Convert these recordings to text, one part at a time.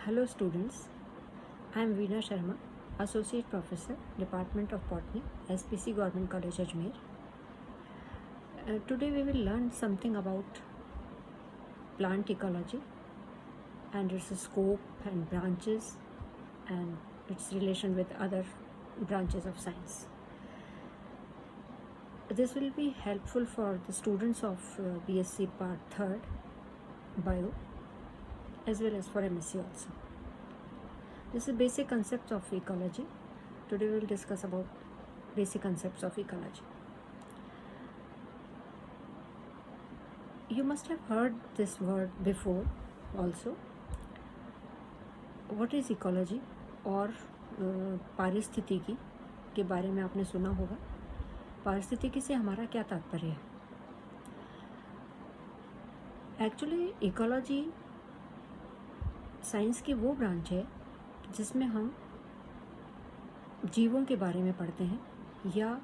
Hello students, I am Veena Sharma, Associate Professor, Department of Botany, SPC Government College Ajmer. Today we will learn something about plant ecology and its scope and branches and its relation with other branches of science. This will be helpful for the students of BSc Part 3rd Bio as well as for MSc also. This is basic concepts of ecology. Today we will discuss about basic concepts of ecology. You must have heard this word before also. What is ecology? और पारिस्थितिकी के बारे में आपने सुना होगा. पारिस्थितिकी से हमारा क्या तात्पर्य है? एक्चुअली इकोलॉजी साइंस की वो ब्रांच है जिसमें हम जीवों के बारे में पढ़ते हैं या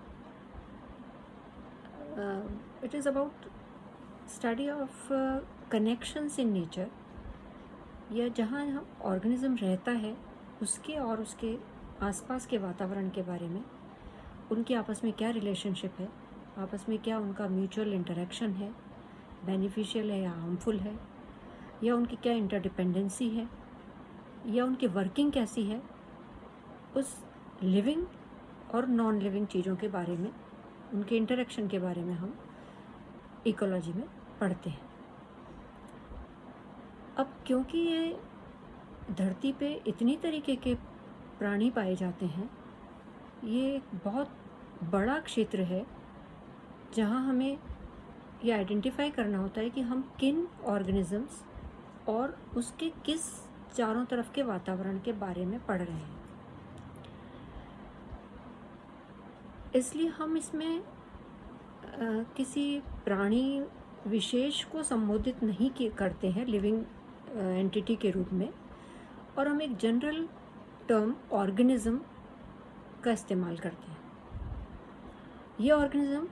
it is about study of connections in nature, या जहाँ हम ऑर्गेनिज्म रहता है उसके और उसके आसपास के वातावरण के बारे में, उनके आपस में क्या रिलेशनशिप है, आपस में क्या उनका म्यूचुअल इंटरेक्शन है, बेनिफिशियल है या हार्मफुल है, या उनकी क्या इंटरडिपेंडेंसी है, या उनकी वर्किंग कैसी है, उस लिविंग और नॉन लिविंग चीज़ों के बारे में, उनके इंटरेक्शन के बारे में हम इकोलॉजी में पढ़ते हैं. अब क्योंकि ये धरती पे इतनी तरीके के प्राणी पाए जाते हैं, ये एक बहुत बड़ा क्षेत्र है जहाँ हमें ये आइडेंटिफाई करना होता है कि हम किन ऑर्गेनिजम्स और उसके किस चारों तरफ के वातावरण के बारे में पढ़ रहे हैं. इसलिए हम इसमें किसी प्राणी विशेष को संबोधित नहीं करते हैं लिविंग एंटिटी के रूप में, और हम एक जनरल टर्म ऑर्गेनिज्म का इस्तेमाल करते हैं. ये ऑर्गेनिज्म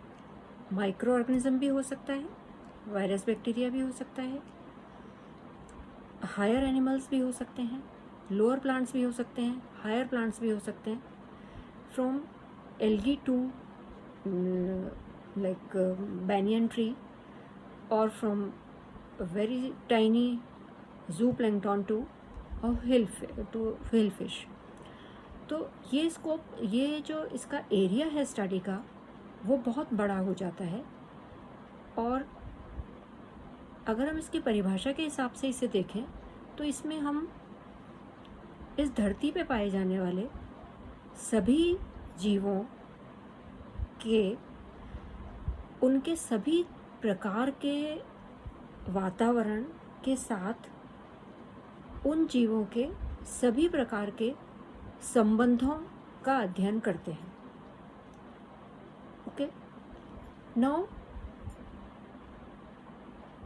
माइक्रो ऑर्गेनिज्म भी हो सकता है, वायरस बैक्टीरिया भी हो सकता है, हायर एनिमल्स भी हो सकते हैं, लोअर प्लांट्स भी हो सकते हैं, हायर प्लांट्स भी हो सकते हैं, from algae to like banyan tree, और from very tiny zooplankton to hill fish. तो ये स्कोप, ये जो इसका एरिया है स्टडी का, वो बहुत बड़ा हो जाता है. और अगर हम इसकी परिभाषा के हिसाब से इसे देखें तो इसमें हम इस धरती पे पाए जाने वाले सभी जीवों के, उनके सभी प्रकार के वातावरण के साथ उन जीवों के सभी प्रकार के संबंधों का अध्ययन करते हैं. ओके, नाउ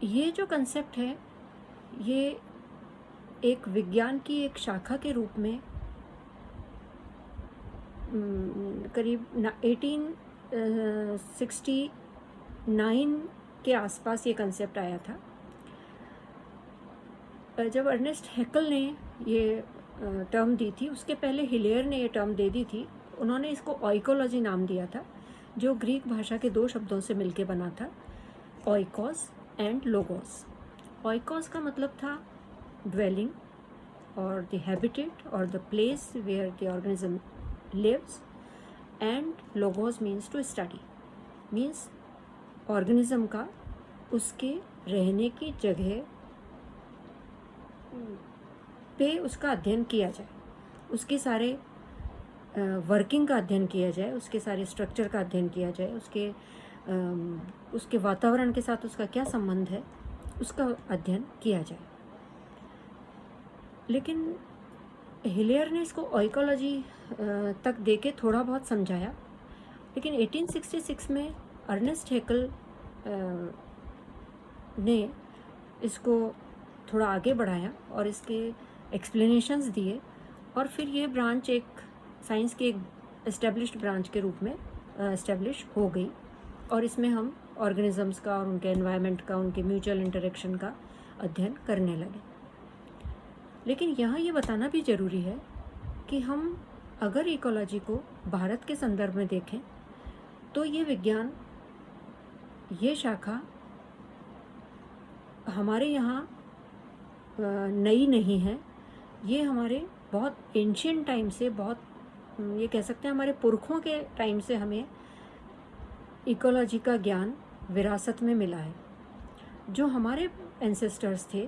ये जो कंसेप्ट है, ये एक विज्ञान की एक शाखा के रूप में करीब 1869 के आसपास ये कंसेप्ट आया था. जब अर्नेस्ट हैकल ने ये टर्म दी थी, उसके पहले हिलेयर ने ये टर्म दे दी थी. उन्होंने इसको ओइकोलॉजी नाम दिया था, जो ग्रीक भाषा के दो शब्दों से मिलके बना था, ओइकोस एंड लोगोस. ओइकोस का मतलब था dwelling or the habitat or the place where the organism lives, and logos means to study, means organism का उसके रहने की जगह पे उसका अध्ययन किया जाए, उसके सारे वर्किंग का अध्ययन किया जाए, उसके सारे स्ट्रक्चर का अध्ययन किया जाए, उसके वातावरण के साथ उसका क्या संबंध है, उसका अध्ययन किया जाए. लेकिन हिलेयर ने इसको ओइकोलॉजी तक देके थोड़ा बहुत समझाया. लेकिन 1866 में अर्नेस्ट हैकल ने इसको थोड़ा आगे बढ़ाया और इसके एक्सप्लेनेशंस दिए, और फिर ये ब्रांच एक साइंस की एक एस्टेब्लिश्ड ब्रांच के रूप में एस्टेब्लिश हो गई. और इसमें हम ऑर्गेनिजम्स का और उनके एनवायरनमेंट का, उनके म्यूचुअल इंटरेक्शन का अध्ययन करने लगे. लेकिन यहाँ ये बताना भी ज़रूरी है कि हम अगर इकोलॉजी को भारत के संदर्भ में देखें तो ये विज्ञान, ये शाखा हमारे यहाँ नई नहीं है। ये हमारे बहुत एंशियंट टाइम से, बहुत ये कह सकते हैं हमारे पुरखों के टाइम से हमें इकोलॉजी का ज्ञान विरासत में मिला है। जो हमारे एंसेस्टर्स थे,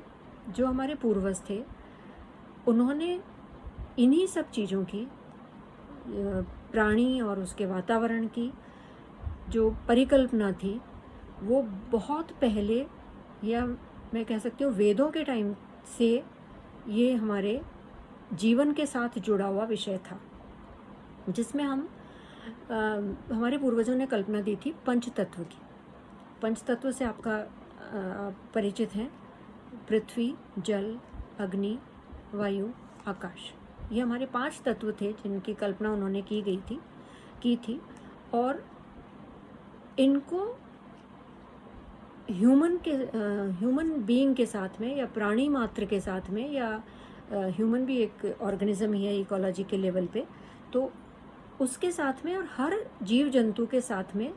जो हमारे पूर्वज थे, उन्होंने इन्हीं सब चीज़ों की, प्राणी और उसके वातावरण की जो परिकल्पना थी, वो बहुत पहले, या मैं कह सकती हूँ वेदों के टाइम से ये हमारे जीवन के साथ जुड़ा हुआ विषय था, जिसमें हमारे पूर्वजों ने कल्पना दी थी पंचतत्व की। पंचतत्व से आपका परिचित हैं, पृथ्वी, जल, अग्नि, वायु, आकाश। ये हमारे 5 तत्व थे जिनकी कल्पना उन्होंने की थी और इनको ह्यूमन बीइंग के साथ में, या प्राणी मात्र के साथ में, या ह्यूमन भी एक ऑर्गेनिज्म ही है इकोलॉजी के लेवल पे, तो उसके साथ में और हर जीव जंतु के साथ में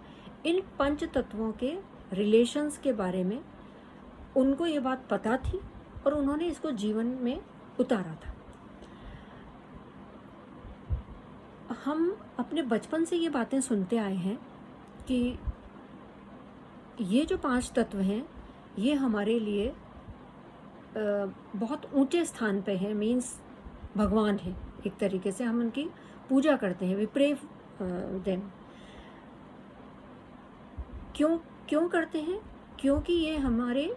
इन 5 तत्वों के रिलेशंस के बारे में उनको ये बात पता थी और उन्होंने इसको जीवन में उतारा था। हम अपने बचपन से ये बातें सुनते आए हैं कि ये जो 5 तत्व हैं ये हमारे लिए बहुत ऊंचे स्थान पे हैं, मीन्स भगवान हैं। एक तरीके से हम उनकी पूजा करते हैं, वी प्रे देम। क्यों करते हैं? क्योंकि ये हमारे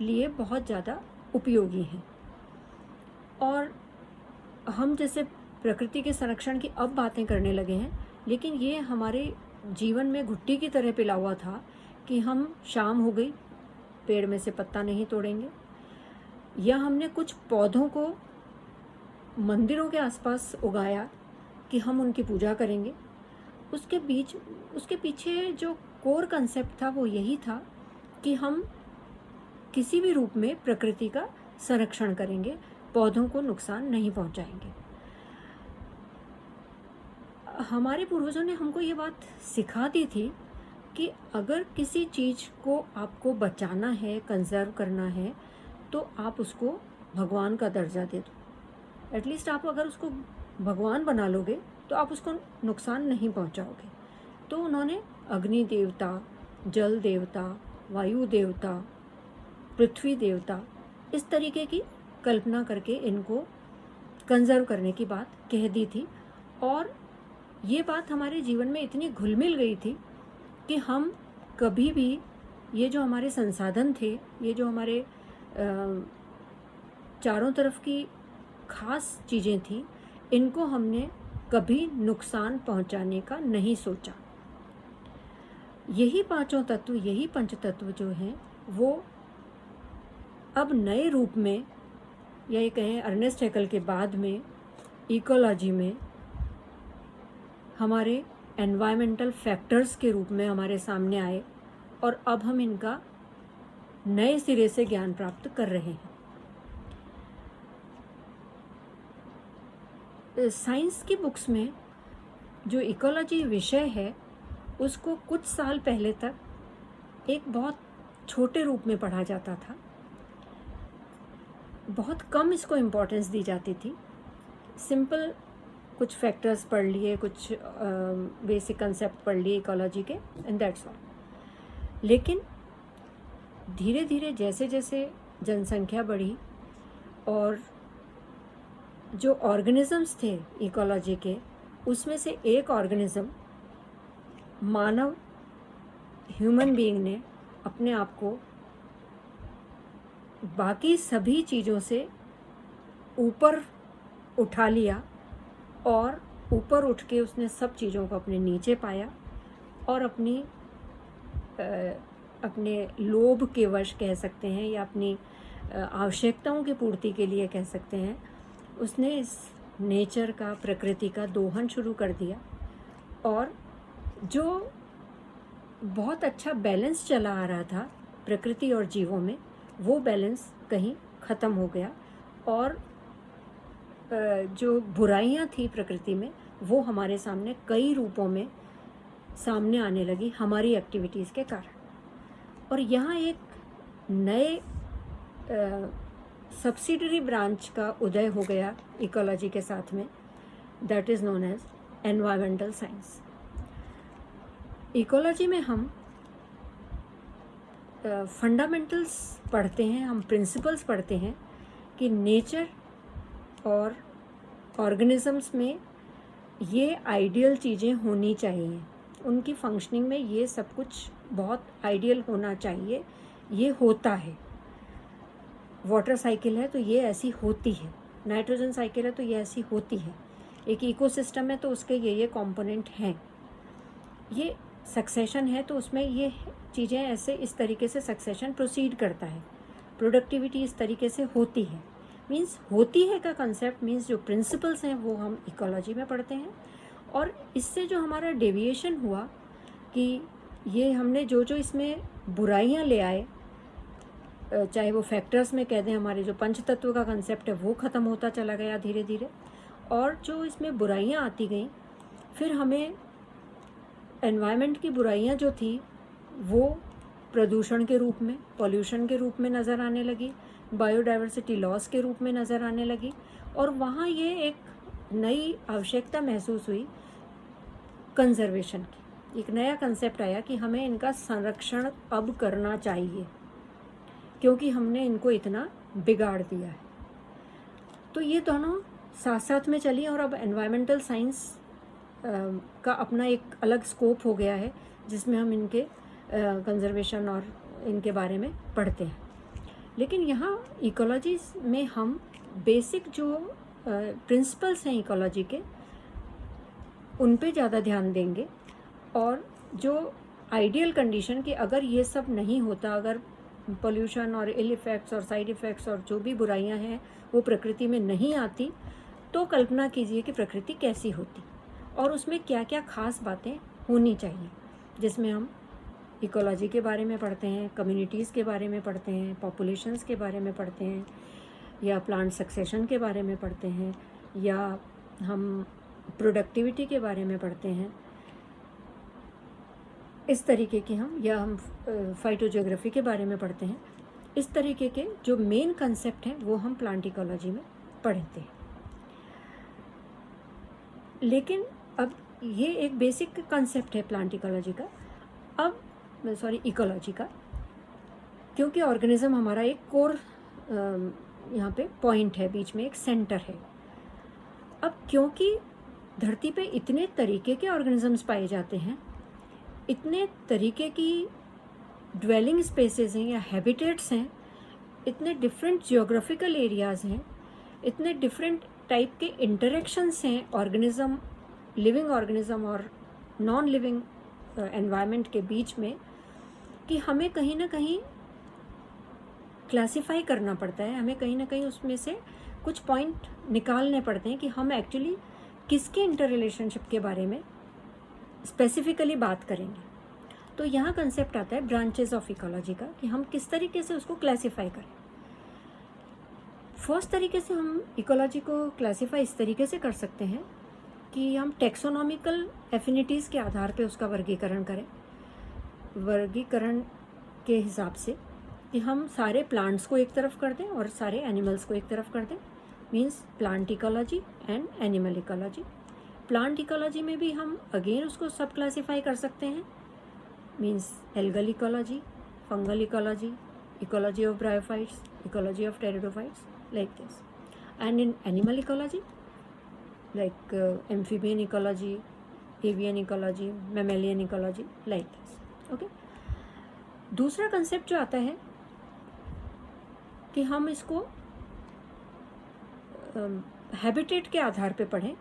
लिए बहुत ज़्यादा उपयोगी हैं। और हम जैसे प्रकृति के संरक्षण की अब बातें करने लगे हैं, लेकिन ये हमारे जीवन में घुट्टी की तरह पिला हुआ था कि हम शाम हो गई, पेड़ में से पत्ता नहीं तोड़ेंगे, या हमने कुछ पौधों को मंदिरों के आसपास उगाया कि हम उनकी पूजा करेंगे। उसके पीछे जो कोर कंसेप्ट था वो यही था कि हम किसी भी रूप में प्रकृति का संरक्षण करेंगे, पौधों को नुकसान नहीं पहुंचाएंगे। हमारे पूर्वजों ने हमको ये बात सिखा दी थी कि अगर किसी चीज़ को आपको बचाना है, कंजर्व करना है, तो आप उसको भगवान का दर्जा दे दो। एटलीस्ट आप अगर उसको भगवान बना लोगे तो आप उसको नुकसान नहीं पहुंचाओगे। तो उन्होंने अग्नि देवता, जल देवता, वायु देवता, पृथ्वी देवता, इस तरीके की कल्पना करके इनको कंजर्व करने की बात कह दी थी। और ये बात हमारे जीवन में इतनी घुल मिल गई थी कि हम कभी भी ये जो हमारे संसाधन थे, ये जो हमारे चारों तरफ की खास चीज़ें थी, इनको हमने कभी नुकसान पहुंचाने का नहीं सोचा। यही 5 तत्व, यही पंचतत्व जो हैं, वो अब नए रूप में, या ये कहें अर्नेस्ट हैकल के बाद में, इकोलॉजी में हमारे एनवायरमेंटल फैक्टर्स के रूप में हमारे सामने आए और अब हम इनका नए सिरे से ज्ञान प्राप्त कर रहे हैं। साइंस की बुक्स में जो इकोलॉजी विषय है उसको कुछ साल पहले तक एक बहुत छोटे रूप में पढ़ा जाता था, बहुत कम इसको इम्पोर्टेंस दी जाती थी। सिंपल कुछ फैक्टर्स पढ़ लिए, कुछ बेसिक कंसेप्ट पढ़ लिए इकोलॉजी के, एंड दैट्स ऑल। लेकिन धीरे धीरे जैसे जैसे जनसंख्या बढ़ी और जो ऑर्गेनिजम्स थे इकोलॉजी के, उसमें से एक ऑर्गेनिज्म, मानव, ह्यूमन बीइंग ने अपने आप को बाकी सभी चीज़ों से ऊपर उठा लिया और ऊपर उठ के उसने सब चीज़ों को अपने नीचे पाया और अपने लोभ के वश कह सकते हैं, या अपनी आवश्यकताओं की पूर्ति के लिए कह सकते हैं, उसने इस नेचर का, प्रकृति का दोहन शुरू कर दिया। और जो बहुत अच्छा बैलेंस चला आ रहा था प्रकृति और जीवों में, वो बैलेंस कहीं ख़त्म हो गया और जो बुराइयां थी प्रकृति में वो हमारे सामने कई रूपों में सामने आने लगी हमारी एक्टिविटीज़ के कारण। और यहाँ एक नए सब्सिडरी ब्रांच का उदय हो गया इकोलॉजी के साथ में, that is known as environmental science. Ecology में हम फंडामेंटल्स पढ़ते हैं, हम प्रिंसिपल्स पढ़ते हैं कि नेचर और ऑर्गेनिजम्स में ये आइडियल चीज़ें होनी चाहिए, उनकी फंक्शनिंग में ये सब कुछ बहुत आइडियल होना चाहिए, ये होता है। वाटर साइकिल है तो ये ऐसी होती है, नाइट्रोजन साइकिल है तो ये ऐसी होती है, एक इकोसिस्टम है तो उसके ये कंपोनेंट हैं, ये सक्सेशन है तो उसमें ये चीज़ें ऐसे इस तरीके से सक्सेशन प्रोसीड करता है, प्रोडक्टिविटी इस तरीके से होती है। मीन्स होती है का कंसेप्ट मीन्स जो प्रिंसिपल्स हैं वो हम इकोलॉजी में पढ़ते हैं। और इससे जो हमारा डेविएशन हुआ कि ये हमने जो जो इसमें बुराइयां ले आए, चाहे वो फैक्टर्स में कह दें, हमारे जो पंच तत्व का कंसेप्ट है वो ख़त्म होता चला गया धीरे धीरे, और जो इसमें बुराइयां आती गई, फिर हमें एनवायरनमेंट की बुराइयां जो थी वो प्रदूषण के रूप में, पॉल्यूशन के रूप में नज़र आने लगी, बायोडाइवर्सिटी लॉस के रूप में नज़र आने लगी। और वहाँ ये एक नई आवश्यकता महसूस हुई कंजर्वेशन की, एक नया कंसेप्ट आया कि हमें इनका संरक्षण अब करना चाहिए क्योंकि हमने इनको इतना बिगाड़ दिया है। तो ये दोनों साथ साथ में चली और अब एनवायरमेंटल साइंस का अपना एक अलग स्कोप हो गया है जिसमें हम इनके कंजर्वेशन और इनके बारे में पढ़ते हैं। लेकिन यहाँ इकोलॉजी में हम बेसिक जो प्रिंसिपल्स हैं इकोलॉजी के उन पे ज़्यादा ध्यान देंगे, और जो आइडियल कंडीशन कि अगर ये सब नहीं होता, अगर पोल्यूशन और इल इफ़ेक्ट्स और साइड इफ़ेक्ट्स और जो भी बुराइयां हैं वो प्रकृति में नहीं आती, तो कल्पना कीजिए कि प्रकृति कैसी होती और उसमें क्या क्या खास बातें होनी चाहिए, जिसमें हम इकोलॉजी के बारे में पढ़ते हैं, कम्युनिटीज़ के बारे में पढ़ते हैं, पॉपुलेशंस के बारे में पढ़ते हैं, या प्लांट सक्सेशन के बारे में पढ़ते हैं, या हम प्रोडक्टिविटी के बारे में पढ़ते हैं, इस तरीके की हम फाइटोजियोग्राफी के बारे में पढ़ते हैं। इस तरीके के जो मेन कंसेप्ट हैं वो हम प्लांट इकोलॉजी में पढ़ते हैं। लेकिन अब ये एक बेसिक कंसेप्ट है प्लांट इकोलॉजी का, इकोलॉजी का, क्योंकि ऑर्गेनिज्म हमारा एक कोर यहाँ पे पॉइंट है, बीच में एक सेंटर है। अब क्योंकि धरती पे इतने तरीके के ऑर्गेनिजम्स पाए जाते हैं, इतने तरीके की ड्वेलिंग स्पेसेस हैं या हैबिटेट्स हैं, इतने डिफरेंट जियोग्राफिकल एरियाज़ हैं, इतने डिफरेंट टाइप के इंटरेक्शंस हैं ऑर्गेनिज्म, लिविंग ऑर्गेनिज्म और नॉन लिविंग एनवायरनमेंट के बीच में, कि हमें कहीं ना कहीं क्लासिफाई करना पड़ता है, हमें कहीं ना कहीं उसमें से कुछ पॉइंट निकालने पड़ते हैं कि हम एक्चुअली किसके इंटर रिलेशनशिप के बारे में स्पेसिफिकली बात करेंगे। तो यहाँ कंसेप्ट आता है ब्रांचेस ऑफ इकोलॉजी का, कि हम किस तरीके से उसको क्लासिफाई करें। फर्स्ट तरीके से हम इकोलॉजी को क्लासिफाई इस तरीके से कर सकते हैं कि हम टेक्सोनॉमिकल एफिनिटीज़ के आधार पे उसका वर्गीकरण करें, वर्गीकरण के हिसाब से कि हम सारे प्लांट्स को एक तरफ कर दें और सारे एनिमल्स को एक तरफ कर दें, means plant ecology and animal ecology. Plant ecology में भी हम अगेन उसको सब क्लासीफाई कर सकते हैं, means algal ecology, fungal ecology, ecology of bryophytes, ecology of pteridophytes, like this. And in animal ecology like amphibian ecology, avian ecology, mammalian ecology, like this. Okay, दूसरा concept जो आता है कि हम इसको हैबिटेट के आधार पे पढ़ें,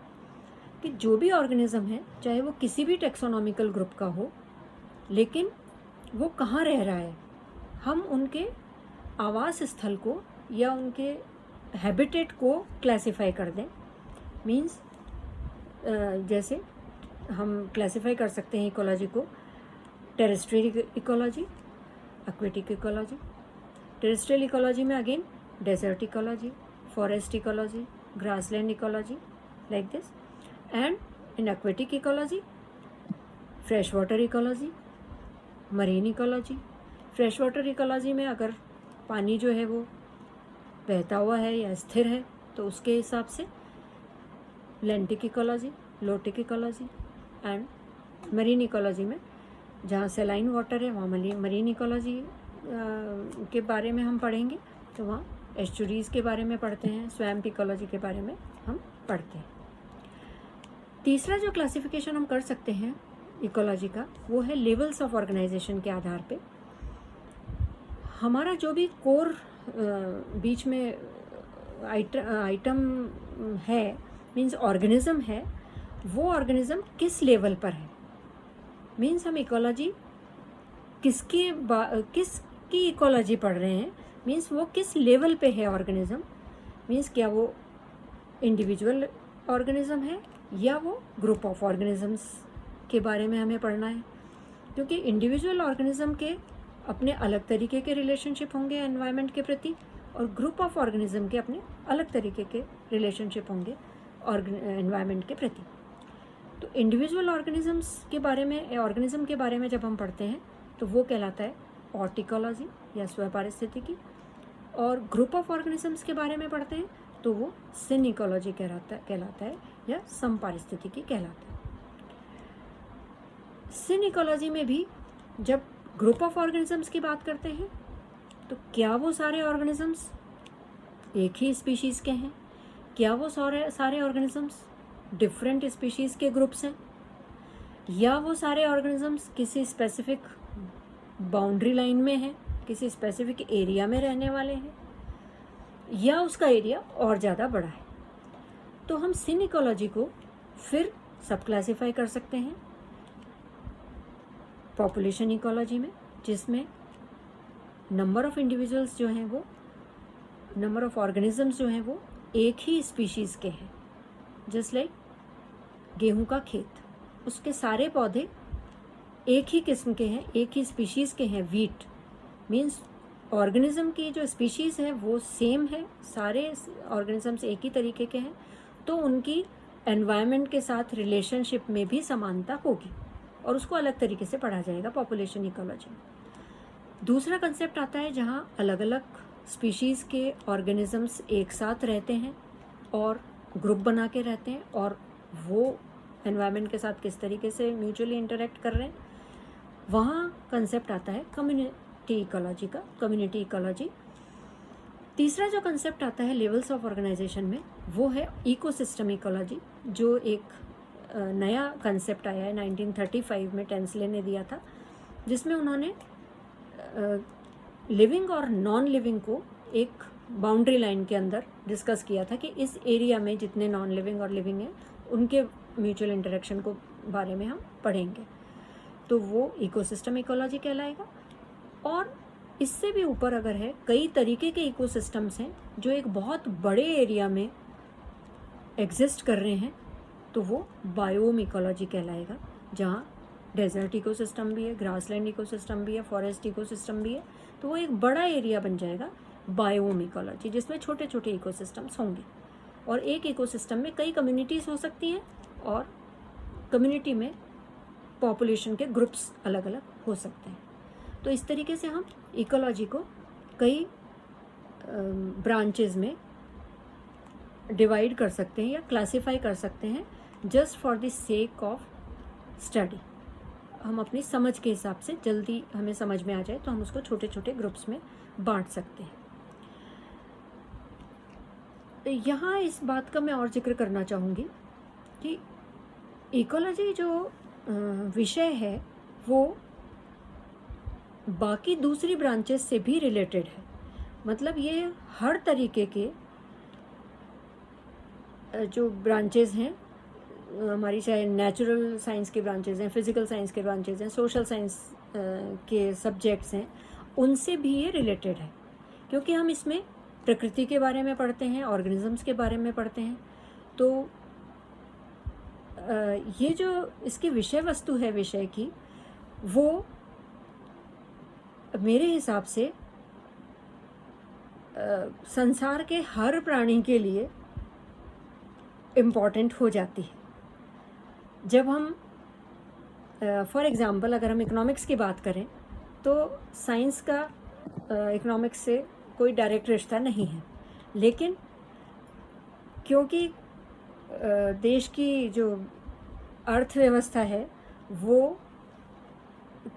कि जो भी ऑर्गेनिज्म है चाहे वो किसी भी टेक्सोनॉमिकल ग्रुप का हो, लेकिन वो कहाँ रह रहा है, हम उनके आवास स्थल को या उनके हैबिटेट को क्लासिफाई कर दें। मीन्स जैसे हम क्लासिफाई कर सकते हैं इकोलॉजी को terrestrial ecology, aquatic ecology. Terrestrial ecology में again desert ecology, forest ecology, grassland ecology like this, and in aquatic ecology, freshwater ecology, marine ecology. freshwater ecology में अगर पानी जो है वो बहता हुआ है या स्थिर है तो उसके हिसाब से lentic ecology, lotic ecology, and marine ecology में जहाँ सेलाइन वाटर है वहाँ मरीन इकोलॉजी के बारे में हम पढ़ेंगे, तो वहाँ एस्चुरीज़ के बारे में पढ़ते हैं, स्वैम्प इकोलॉजी के बारे में हम पढ़ते हैं। तीसरा जो क्लासिफिकेशन हम कर सकते हैं इकोलॉजी का वो है लेवल्स ऑफ ऑर्गेनाइजेशन के आधार पे। हमारा जो भी कोर बीच में आइटम है, मीन्स ऑर्गेनिज्म है, वो ऑर्गेनिज्म किस लेवल पर है, मीन्स हम इकोलॉजी किसकी इकोलॉजी पढ़ रहे हैं, मीन्स वो किस लेवल पे है ऑर्गेनिज्म, मीन्स क्या वो इंडिविजुअल ऑर्गेनिज्म है या वो ग्रुप ऑफ ऑर्गेनिजम्स के बारे में हमें पढ़ना है। क्योंकि इंडिविजुअल ऑर्गेनिज्म के अपने अलग तरीके के रिलेशनशिप होंगे एनवायरनमेंट के प्रति, और ग्रुप ऑफ ऑर्गेनिज्म के अपने अलग तरीके के रिलेशनशिप होंगे एनवायरनमेंट के प्रति। तो इंडिविजुअल ऑर्गेनिजम्स के बारे में, ऑर्गेनिज्म के बारे में जब हम पढ़ते हैं तो वो कहलाता है ऑर्टिकोलॉजी या स्वपारिस्थितिकी, और ग्रुप ऑफ ऑर्गेनिजम्स के बारे में पढ़ते हैं तो वो सिनिकोलॉजी कहलाता है या समपारिस्थितिकी कहलाता है। सिनिकोलॉजी में भी जब ग्रुप ऑफ ऑर्गेनिजम्स की बात करते हैं तो क्या वो सारे ऑर्गेनिजम्स एक ही स्पीशीज़ के हैं, क्या वो सारे ऑर्गेनिजम्स डिफरेंट स्पीशीज़ के ग्रुप्स हैं, या वो सारे ऑर्गेनिजम्स किसी स्पेसिफिक बाउंड्री लाइन में हैं, किसी स्पेसिफिक एरिया में रहने वाले हैं, या उसका एरिया और ज़्यादा बड़ा है। तो हम सिनिकोलॉजी को फिर सब क्लासीफाई कर सकते हैं पॉपुलेशन इकोलॉजी में, जिसमें नंबर ऑफ इंडिविजुअल्स जो हैं वो, नंबर ऑफ ऑर्गेनिजम्स जो हैं वो एक ही स्पीशीज़ के हैं। जस्ट लाइक गेहूं का खेत, उसके सारे पौधे एक ही किस्म के हैं, एक ही स्पीशीज़ के हैं। वीट मीन्स ऑर्गेनिज्म की जो स्पीशीज़ है वो सेम है, सारे ऑर्गेनिजम्स एक ही तरीके के हैं, तो उनकी एनवायरनमेंट के साथ रिलेशनशिप में भी समानता होगी और उसको अलग तरीके से पढ़ा जाएगा पॉपुलेशन इकोलॉजी में। दूसरा कंसेप्ट आता है जहाँ अलग अलग स्पीशीज़ के ऑर्गेनिजम्स एक साथ रहते हैं और ग्रुप बना के रहते हैं, और वो एनवायरनमेंट के साथ किस तरीके से म्यूचुअली इंटरेक्ट कर रहे हैं, वहाँ कंसेप्ट आता है कम्युनिटी इकोलॉजी का, कम्युनिटी इकोलॉजी। तीसरा जो कंसेप्ट आता है लेवल्स ऑफ ऑर्गेनाइजेशन में वो है इकोसिस्टम इकोलॉजी, जो एक नया कंसेप्ट आया है 1935 में टेंसले ने दिया था, जिसमें उन्होंने लिविंग और नॉन लिविंग को एक बाउंड्री लाइन के अंदर डिस्कस किया था कि इस एरिया में जितने नॉन लिविंग और लिविंग हैं उनके म्यूचुअल इंटरेक्शन को बारे में हम पढ़ेंगे, तो वो इकोसिस्टम इकोलॉजी कहलाएगा। और इससे भी ऊपर अगर है, कई तरीके के इकोसिस्टम्स हैं जो एक बहुत बड़े एरिया में एग्जिस्ट कर रहे हैं, तो वो बायोम इकोलॉजी कहलाएगा, जहाँ डेजर्ट इकोसिस्टम भी है, ग्रासलैंड इकोसिस्टम भी है, फॉरेस्ट इकोसिस्टम भी है, तो वो एक बड़ा एरिया बन जाएगा बायोम इकोलॉजी, जिसमें छोटे छोटे इकोसिस्टम्स होंगे। और एक इकोसिस्टम में कई कम्युनिटीज़ हो सकती हैं और कम्युनिटी में पॉपुलेशन के ग्रुप्स अलग अलग हो सकते हैं। तो इस तरीके से हम इकोलॉजी को कई ब्रांचेस में डिवाइड कर सकते हैं या क्लासीफाई कर सकते हैं, just for the sake of study. हम अपनी समझ के हिसाब से, जल्दी हमें समझ में आ जाए तो हम उसको छोटे छोटे ग्रुप्स में बांट सकते हैं। यहाँ इस बात का मैं और जिक्र करना चाहूँगी कि इकोलॉजी जो विषय है वो बाकी दूसरी ब्रांचेस से भी रिलेटेड है। मतलब ये हर तरीके के जो ब्रांचेस हैं हमारी, चाहे नेचुरल साइंस के ब्रांचेस हैं, फिज़िकल साइंस के ब्रांचेस हैं, सोशल साइंस के सब्जेक्ट्स हैं, उनसे भी ये रिलेटेड है। क्योंकि हम इसमें प्रकृति के बारे में पढ़ते हैं, ऑर्गेनिजम्स के बारे में पढ़ते हैं, तो ये जो इसकी विषय वस्तु है विषय की, वो मेरे हिसाब से संसार के हर प्राणी के लिए इम्पॉर्टेंट हो जाती है। जब हम फॉर एग्ज़ाम्पल अगर हम इकोनॉमिक्स की बात करें तो साइंस का इकोनॉमिक्स से कोई डायरेक्ट रिश्ता नहीं है, लेकिन क्योंकि देश की जो अर्थव्यवस्था है वो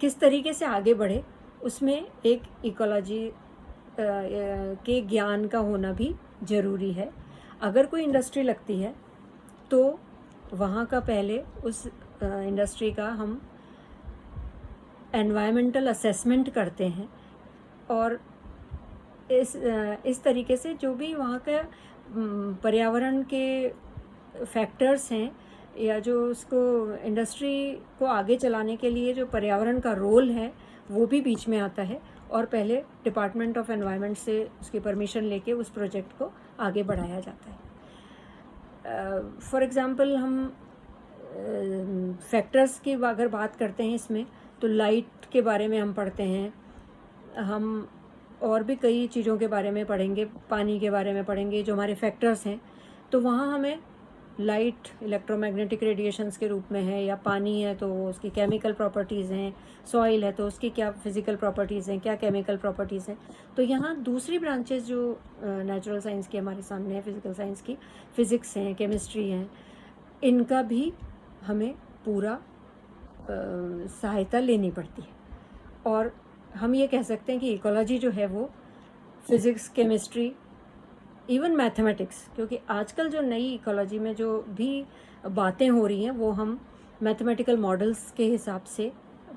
किस तरीके से आगे बढ़े उसमें एक इकोलॉजी के ज्ञान का होना भी ज़रूरी है। अगर कोई इंडस्ट्री लगती है तो वहाँ का पहले उस इंडस्ट्री का हम एनवायरमेंटल असेसमेंट करते हैं और इस तरीके से जो भी वहाँ का पर्यावरण के फैक्टर्स हैं या जो उसको इंडस्ट्री को आगे चलाने के लिए जो पर्यावरण का रोल है वो भी बीच में आता है और पहले डिपार्टमेंट ऑफ एनवायरनमेंट से उसकी परमिशन लेके उस प्रोजेक्ट को आगे बढ़ाया जाता है। फॉर एग्ज़ाम्पल हम फैक्टर्स की अगर बात करते हैं इसमें तो लाइट के बारे में हम पढ़ते हैं, हम और भी कई चीज़ों के बारे में पढ़ेंगे, पानी के बारे में पढ़ेंगे जो हमारे फैक्टर्स हैं। तो वहाँ हमें लाइट इलेक्ट्रोमैग्नेटिक रेडिएशंस के रूप में है, या पानी है तो उसकी केमिकल प्रॉपर्टीज़ हैं, सॉइल है तो उसकी क्या फिज़िकल प्रॉपर्टीज़ हैं, क्या केमिकल प्रॉपर्टीज़ हैं। तो यहाँ दूसरी ब्रांचेस जो नेचुरल साइंस की हमारे सामने है, फिज़िकल साइंस की, फिज़िक्स हैं, केमिस्ट्री हैं, इनका भी हमें पूरा सहायता लेनी पड़ती है। और हम ये कह सकते हैं कि इकोलॉजी जो है वो फिज़िक्स, केमिस्ट्री, इवन मैथमेटिक्स, क्योंकि आजकल जो नई इकोलॉजी में जो भी बातें हो रही हैं वो हम मैथमेटिकल मॉडल्स के हिसाब से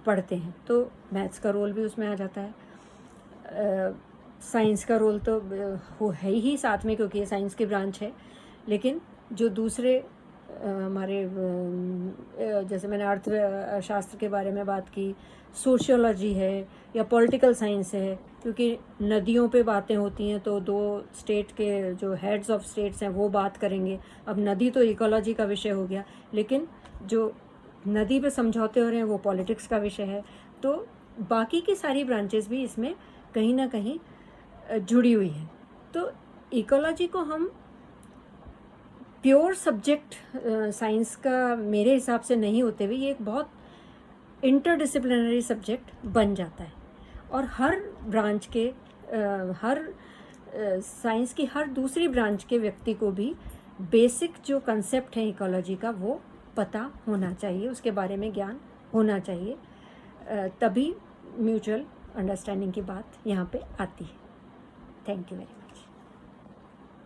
पढ़ते हैं, तो मैथ्स का रोल भी उसमें आ जाता है। साइंस का रोल तो वो है ही साथ में क्योंकि ये साइंस की ब्रांच है, लेकिन जो दूसरे हमारे जैसे मैंने अर्थशास्त्र के बारे में बात की, सोशियोलॉजी है या पॉलिटिकल साइंस है, क्योंकि नदियों पे बातें होती हैं तो दो स्टेट के जो हेड्स ऑफ स्टेट्स हैं वो बात करेंगे। अब नदी तो इकोलॉजी का विषय हो गया, लेकिन जो नदी पे समझौते हो रहे हैं वो पॉलिटिक्स का विषय है। तो बाकी की सारी ब्रांचेस भी इसमें कहीं ना कहीं जुड़ी हुई हैं। तो इकोलॉजी को हम प्योर सब्जेक्ट साइंस का मेरे हिसाब से नहीं होते हुए ये एक बहुत इंटरडिसिप्लिनरी सब्जेक्ट बन जाता है और हर ब्रांच के हर साइंस की हर दूसरी ब्रांच के व्यक्ति को भी बेसिक जो कंसेप्ट है इकोलॉजी का वो पता होना चाहिए, उसके बारे में ज्ञान होना चाहिए, तभी म्यूचुअल अंडरस्टैंडिंग की बात यहाँ पे आती है। Thank you very much.